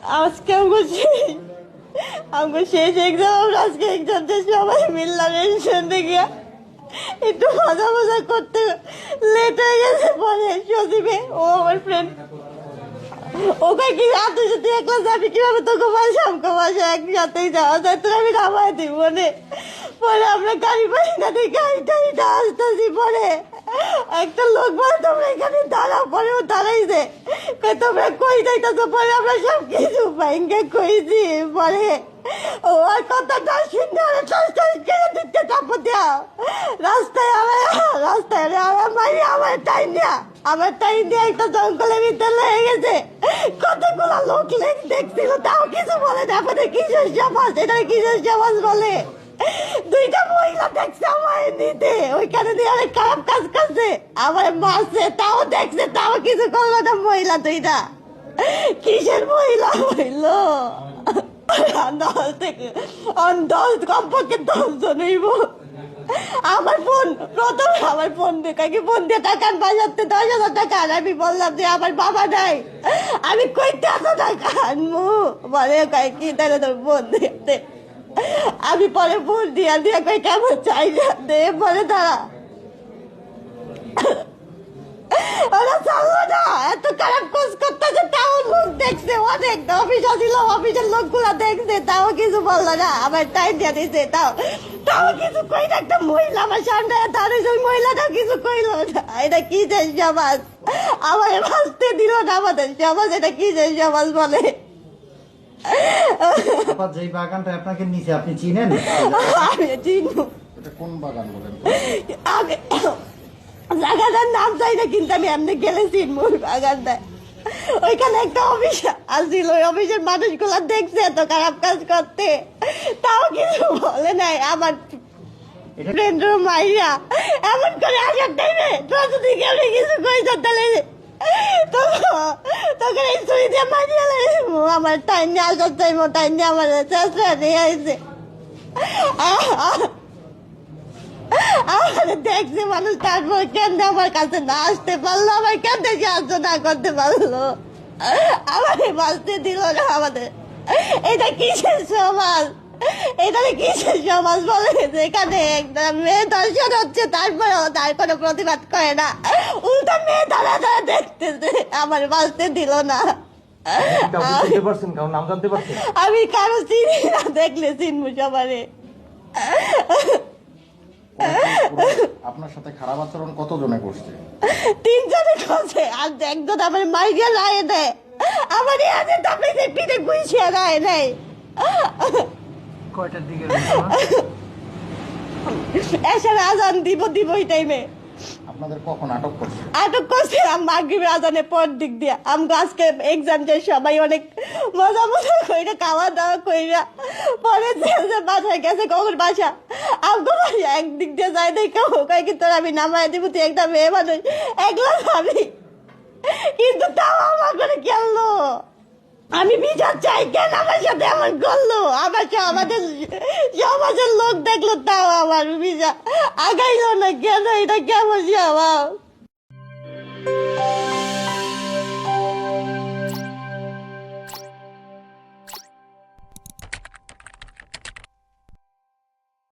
আজকে আমাকে শেষ এক্সাম, আজকে এক্সামটা সবাই মিললাম রেস্টুরেন্টে গিয়া একটু মজা মজা করতে লেট হয়ে গেছে। পরে সজীবে ও আমার ফ্রেন্ড ওকে কি তুই যদি একলা যাবি কিভাবে তোকে বাসা আমাকে বাসা একসাথেই যাওয়া যায়, তোর আমি নামাই দিব মনে। পরে আমরা গাড়ি পাই না, গাড়িটা আসতেছি। পরে একটা লোক বলে তোমরা এখানে দাঁড়াও, পরে ও দাঁড়াইছে, তোমরা কই যাইতেছো? পরে আমরা সব কিছু ব্যাংকে কইছি। পরে ও আর কথাটা শুনে দিতে চাপো দেওয়া রাস্তায় আমার টাইম দিয়ে একটা জঙ্গলের ভিতরে লেগে গেছে। কতগুলো লোক দেখছিল, তাও কিছু বলে না। আমাদের কিশোর সমাজ, এটা কিশোর সমাজ বলে। দুইটা মহিলা দেখছে আমার নিতে, ওইখানে দিয়ে অনেক খারাপ কাজ করছে, আমার মারছে, তাও দেখছে, তাও কিছু করলো না। মহিলা দুইটা কিসের মহিলা হইল? কমপক্ষে 10 জন হইব। আমার ফোন দিয়ে টাকা বাজাতে 10,000 টাকা। আর আমি বললাম যে আমার বাবা নাই, আমি কইতে এত টাকা আনবো? বলে কি তাহলে তোর ফোন দিয়ে। আমি পরে ফোন দিয়া কই কেমন চাই দে, বলে দাঁড়া। ওরা চাললো না, এত খারাপ কোর্স করতেছে, তাও লোক দেখছে, অনেক অফিস ছিল, অফিসের লোকগুলা দেখছে, তাও কিছু বললো না। আমার টাইম দিয়ে দিছে, তাও কিছু কই না। একটা মহিলা আমার সামনে দাঁড়িয়েছে, ওই মহিলাটা কিছু কইল না। এটা কি যে সমাজ, আমার বাঁচতে দিল না আমাদের সমাজ, এটা কি যে সমাজ বলে। যেই বাগানটা আপনাকে নিচে, আপনি চিনেন? আমি চিনব। এটা কোন বাগান বলেন? আমি জায়গাটার নাম চাই না, কিন্তু আমি এমনি গেলে চিনব ওই বাগানটা। ওইখানে একটা অফিস আসছিল, ওই অফিসের মানুষগুলা দেখছে এত খারাপ কাজ করতে, তাও কিছু বলে নাই। আমার ফ্রেন্ডের মাইয়া এমন করে আসার টাইমে তোর যদি কেমনি কিছু কইছ তাহলে তোকে এই ছুরি দিয়ে মারিয়া লাগবো। আমার টাইম নিয়ে আসার টাইম, টাইম নিয়ে আমার চেষ্টা নিয়ে আসছে। আমার দেখছে মানুষ, তারপর কেন আমার কাছে না আসতে পারলো, আমার কেন সাহায্য না করতে পারলো, আমার বাঁচতে দিল না। আমাদের এটা কিসের সমাজ? এটা কিসের সমাজ বলে? যেখানে একটা মেয়ে দর্শন হচ্ছে, তারপরেও তার কোনো প্রতিবাদ করে না, উল্টা মেয়ে দাঁড়া দেখতেছে, আমার বাঁচতে দিল না। আমি কারো চিনি না, দেখলে চিনবো সবারে। আপনার সাথে খারাপ আচরণ কতজনে করছে? 3 জনে করছে, আর একজন আমার মাইরিয়া রায় দেয়, আমার এখানে তাপে পিঠে গুইছিয়া রায় নেই। কয়টার দিকে এসে আজান দিব এই টাইমে আপনাদের কখন আটক করছে? আটক করছে মাগরিবের আজানের পর দিক দিয়ে। আমগো আজকে এক্সাম যে সবাই অনেক মজা কইরা, খাওয়া দাওয়া কইরা পরে বাসায় গেছে। কখন বাসা? আমগো বাসা একদিক দিয়ে যাই দেখে কয় কি তোর আমি নামাই দিব, তুই একটা মেয়ে মানুষ একলা ভাবি, কিন্তু তাও আমার করে গেলো। আমি বিচার চাই, কেন আমার সাথে এমন করলো? আমাদের সমাজের লোক দেখলো, তাও আমার বিচার আগাইলো না কেন? এটা কেমন স্বভাব?